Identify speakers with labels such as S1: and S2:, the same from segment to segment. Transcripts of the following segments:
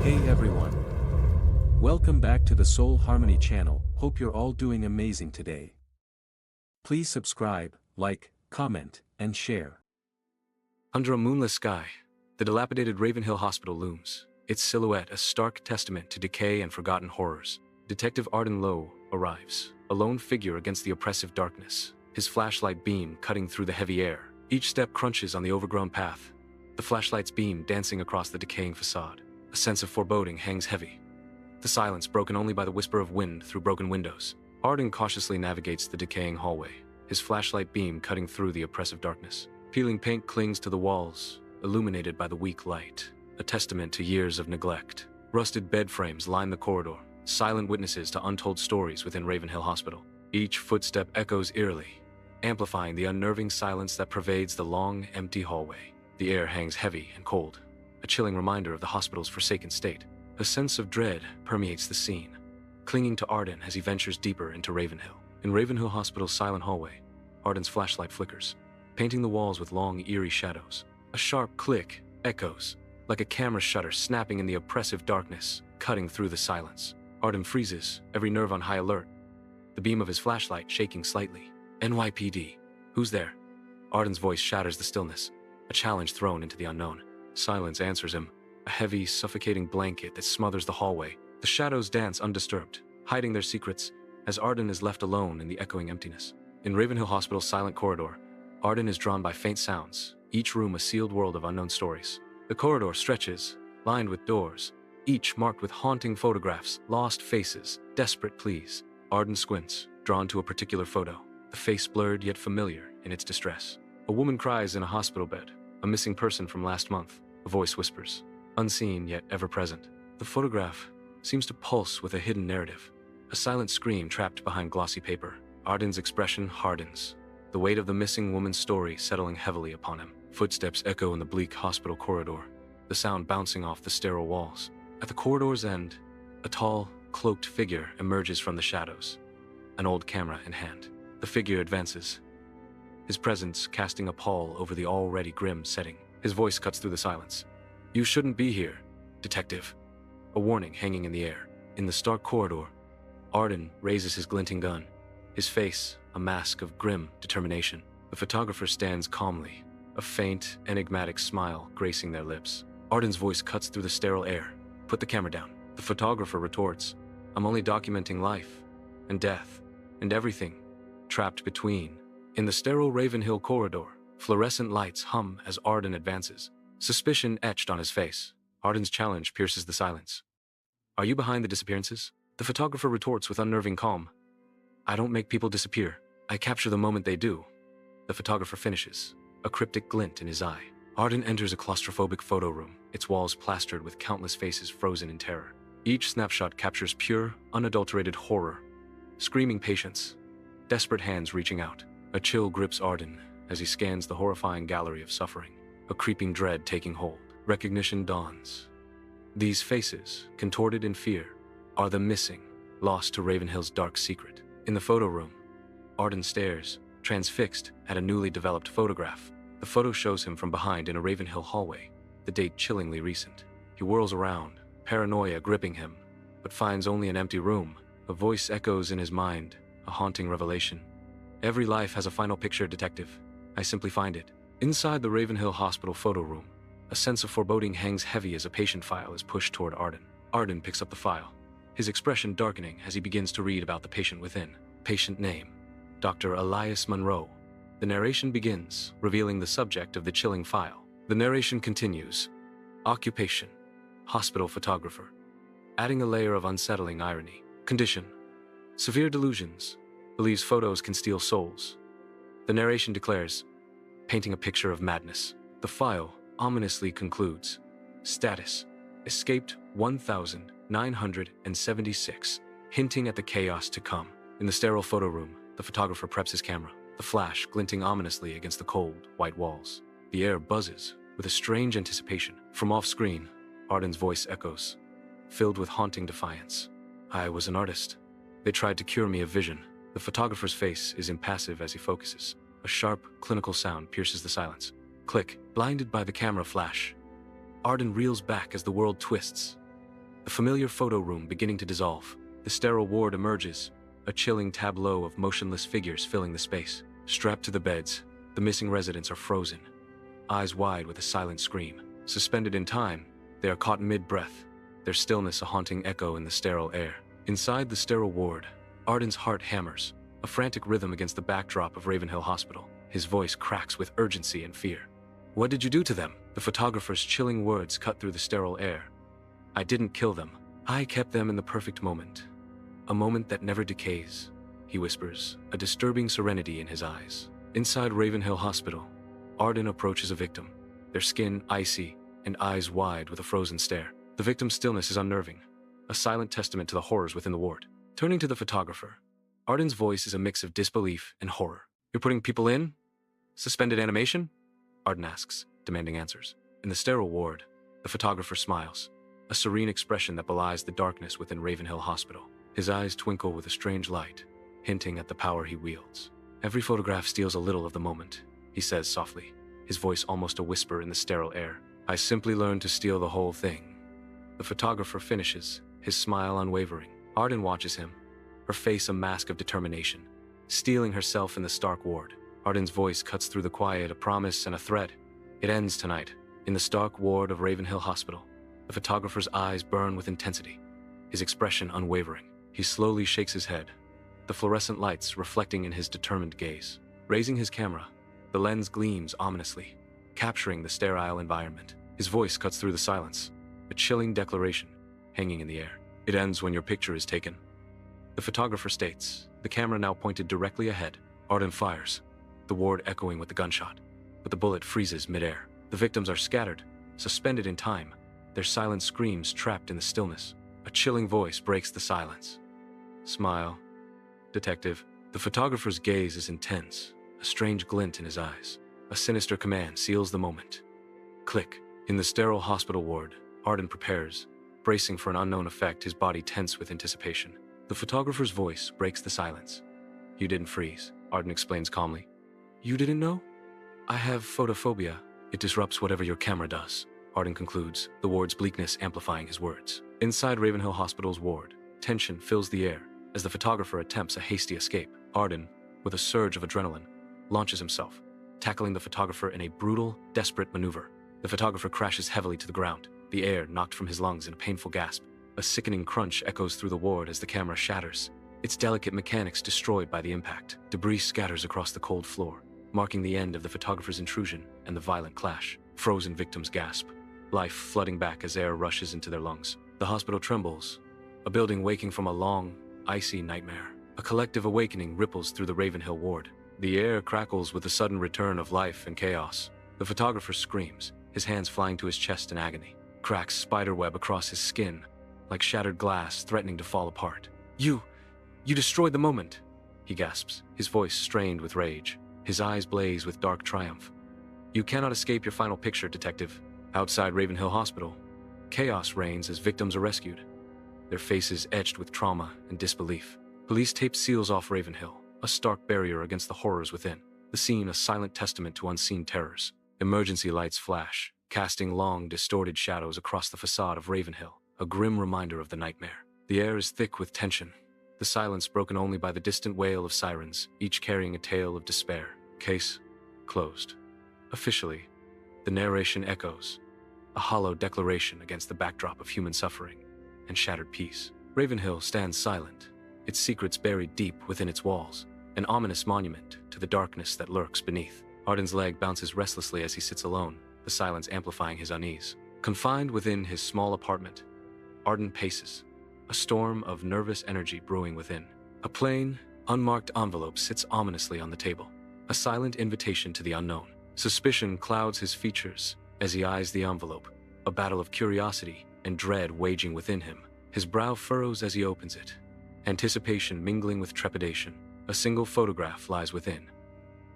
S1: Hey everyone. Welcome back to the Soul Harmony channel. Hope you're all doing amazing today. Please subscribe, like, comment, and share.
S2: Under a moonless sky, the dilapidated Ravenhill Hospital looms, its silhouette a stark testament to decay and forgotten horrors. Detective Arden Lowe arrives, a lone figure against the oppressive darkness, his flashlight beam cutting through the heavy air. Each step crunches on the overgrown path, the flashlight's beam dancing across the decaying facade. A sense of foreboding hangs heavy, the silence broken only by the whisper of wind through broken windows. Arden cautiously navigates the decaying hallway, his flashlight beam cutting through the oppressive darkness. Peeling paint clings to the walls, illuminated by the weak light, a testament to years of neglect. Rusted bed frames line the corridor, silent witnesses to untold stories within Ravenhill Hospital. Each footstep echoes eerily, amplifying the unnerving silence that pervades the long, empty hallway. The air hangs heavy and cold, a chilling reminder of the hospital's forsaken state. A sense of dread permeates the scene, clinging to Arden as he ventures deeper into Ravenhill. In Ravenhill Hospital's silent hallway, Arden's flashlight flickers, painting the walls with long, eerie shadows. A sharp click echoes, like a camera shutter snapping in the oppressive darkness, cutting through the silence. Arden freezes, every nerve on high alert, the beam of his flashlight shaking slightly. NYPD, who's there? Arden's voice shatters the stillness, a challenge thrown into the unknown. Silence answers him, a heavy, suffocating blanket that smothers the hallway. The shadows dance undisturbed, hiding their secrets, as Arden is left alone in the echoing emptiness. In Ravenhill Hospital's silent corridor, Arden is drawn by faint sounds, each room a sealed world of unknown stories. The corridor stretches, lined with doors, each marked with haunting photographs, lost faces, desperate pleas. Arden squints, drawn to a particular photo, the face blurred yet familiar in its distress. A woman cries in a hospital bed, a missing person from last month. A voice whispers, unseen yet ever present. The photograph seems to pulse with a hidden narrative, a silent scream trapped behind glossy paper. Arden's expression hardens, the weight of the missing woman's story settling heavily upon him. Footsteps echo in the bleak hospital corridor, the sound bouncing off the sterile walls. At the corridor's end, a tall, cloaked figure emerges from the shadows, an old camera in hand. The figure advances, his presence casting a pall over the already grim setting. His voice cuts through the silence. You shouldn't be here, detective. A warning hanging in the air. In the stark corridor, Arden raises his glinting gun, his face a mask of grim determination. The photographer stands calmly, a faint, enigmatic smile gracing their lips. Arden's voice cuts through the sterile air. Put the camera down. The photographer retorts, I'm only documenting life and death and everything trapped between. In the sterile Ravenhill corridor, fluorescent lights hum as Arden advances, suspicion etched on his face. Arden's challenge pierces the silence. Are you behind the disappearances? The photographer retorts with unnerving calm. I don't make people disappear. I capture the moment they do. The photographer finishes, a cryptic glint in his eye. Arden enters a claustrophobic photo room, its walls plastered with countless faces frozen in terror. Each snapshot captures pure, unadulterated horror, screaming patience, desperate hands reaching out. A chill grips Arden as he scans the horrifying gallery of suffering, a creeping dread taking hold. Recognition dawns. These faces, contorted in fear, are the missing, lost to Ravenhill's dark secret. In the photo room, Arden stares, transfixed, at a newly developed photograph. The photo shows him from behind in a Ravenhill hallway, the date chillingly recent. He whirls around, paranoia gripping him, but finds only an empty room. A voice echoes in his mind, a haunting revelation. Every life has a final picture, detective. I simply find it. Inside the Ravenhill Hospital photo room, a sense of foreboding hangs heavy as a patient file is pushed toward Arden. Arden picks up the file, his expression darkening as he begins to read about the patient within. Patient name, Dr. Elias Monroe. The narration begins, revealing the subject of the chilling file. The narration continues. Occupation, hospital photographer. Adding a layer of unsettling irony. Condition, severe delusions. Believes photos can steal souls. The narration declares, painting a picture of madness. The file ominously concludes. Status, escaped 1976, hinting at the chaos to come. In the sterile photo room, the photographer preps his camera, the flash glinting ominously against the cold, white walls. The air buzzes with a strange anticipation. From off-screen, Arden's voice echoes, filled with haunting defiance. I was an artist. They tried to cure me of vision. The photographer's face is impassive as he focuses. A sharp, clinical sound pierces the silence. Click. Blinded by the camera flash, Arden reels back as the world twists. The familiar photo room beginning to dissolve. The sterile ward emerges, a chilling tableau of motionless figures filling the space. Strapped to the beds, the missing residents are frozen, eyes wide with a silent scream. Suspended in time, they are caught mid-breath, their stillness a haunting echo in the sterile air. Inside the sterile ward, Arden's heart hammers, a frantic rhythm against the backdrop of Ravenhill Hospital. His voice cracks with urgency and fear. "What did you do to them?" The photographer's chilling words cut through the sterile air. "I didn't kill them. I kept them in the perfect moment. A moment that never decays," he whispers, a disturbing serenity in his eyes. Inside Ravenhill Hospital, Arden approaches a victim, their skin icy and eyes wide with a frozen stare. The victim's stillness is unnerving, a silent testament to the horrors within the ward. Turning to the photographer, Arden's voice is a mix of disbelief and horror. "You're putting people in? Suspended animation?" Arden asks, demanding answers. In the sterile ward, the photographer smiles, a serene expression that belies the darkness within Ravenhill Hospital. His eyes twinkle with a strange light, hinting at the power he wields. "Every photograph steals a little of the moment," he says softly, his voice almost a whisper in the sterile air. "I simply learned to steal the whole thing." The photographer finishes, his smile unwavering. Arden watches him, her face a mask of determination, steeling herself in the stark ward. Arden's voice cuts through the quiet, a promise and a threat. "It ends tonight, in the stark ward of Ravenhill Hospital." The photographer's eyes burn with intensity, his expression unwavering. He slowly shakes his head, the fluorescent lights reflecting in his determined gaze. Raising his camera, the lens gleams ominously, capturing the sterile environment. His voice cuts through the silence, a chilling declaration hanging in the air. "It ends when your picture is taken." The photographer states, the camera now pointed directly ahead. Arden fires, the ward echoing with the gunshot, but the bullet freezes midair. The victims are scattered, suspended in time, their silent screams trapped in the stillness. A chilling voice breaks the silence. "Smile, detective." The photographer's gaze is intense, a strange glint in his eyes. A sinister command seals the moment. Click. In the sterile hospital ward, Arden prepares, bracing for an unknown effect, his body tense with anticipation. The photographer's voice breaks the silence. "You didn't freeze," Arden explains calmly. "You didn't know? I have photophobia. It disrupts whatever your camera does," Arden concludes, the ward's bleakness amplifying his words. Inside Ravenhill Hospital's ward, tension fills the air as the photographer attempts a hasty escape. Arden, with a surge of adrenaline, launches himself, tackling the photographer in a brutal, desperate maneuver. The photographer crashes heavily to the ground, the air knocked from his lungs in a painful gasp. A sickening crunch echoes through the ward as the camera shatters, its delicate mechanics destroyed by the impact. Debris scatters across the cold floor, marking the end of the photographer's intrusion and the violent clash. Frozen victims gasp, life flooding back as air rushes into their lungs. The hospital trembles, a building waking from a long, icy nightmare. A collective awakening ripples through the Ravenhill ward. The air crackles with the sudden return of life and chaos. The photographer screams, his hands flying to his chest in agony. Cracks spiderweb across his skin, like shattered glass threatening to fall apart. You destroyed the moment," he gasps, his voice strained with rage. His eyes blaze with dark triumph. "You cannot escape your final picture, detective." Outside Ravenhill Hospital, chaos reigns as victims are rescued, their faces etched with trauma and disbelief. Police tape seals off Ravenhill, a stark barrier against the horrors within. The scene a silent testament to unseen terrors. Emergency lights flash, casting long, distorted shadows across the facade of Ravenhill, a grim reminder of the nightmare. The air is thick with tension, the silence broken only by the distant wail of sirens, each carrying a tale of despair. Case closed. Officially, the narration echoes, a hollow declaration against the backdrop of human suffering and shattered peace. Ravenhill stands silent, its secrets buried deep within its walls, an ominous monument to the darkness that lurks beneath. Arden's leg bounces restlessly as he sits alone, the silence amplifying his unease. Confined within his small apartment, Arden paces, a storm of nervous energy brewing within. A plain, unmarked envelope sits ominously on the table, a silent invitation to the unknown. Suspicion clouds his features as he eyes the envelope, a battle of curiosity and dread waging within him. His brow furrows as he opens it, anticipation mingling with trepidation. A single photograph lies within.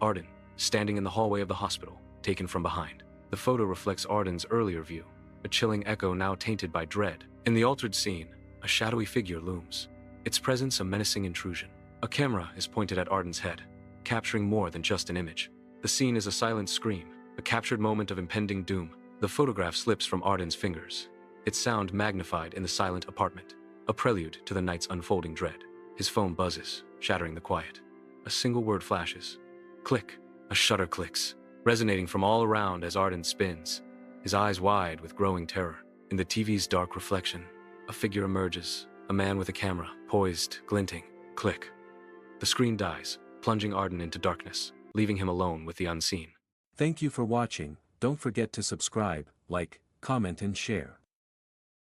S2: Arden, standing in the hallway of the hospital, taken from behind. The photo reflects Arden's earlier view, a chilling echo now tainted by dread. In the altered scene, a shadowy figure looms, its presence a menacing intrusion. A camera is pointed at Arden's head, capturing more than just an image. The scene is a silent scream, a captured moment of impending doom. The photograph slips from Arden's fingers, its sound magnified in the silent apartment, a prelude to the night's unfolding dread. His phone buzzes, shattering the quiet. A single word flashes. Click. A shutter clicks, resonating from all around as Arden spins, his eyes wide with growing terror. In the TV's dark reflection, a figure emerges, a man with a camera, poised, glinting. Click. The screen dies, plunging Arden into darkness, leaving him alone with the unseen.
S1: Thank you for watching. Don't forget to subscribe, like, comment and share.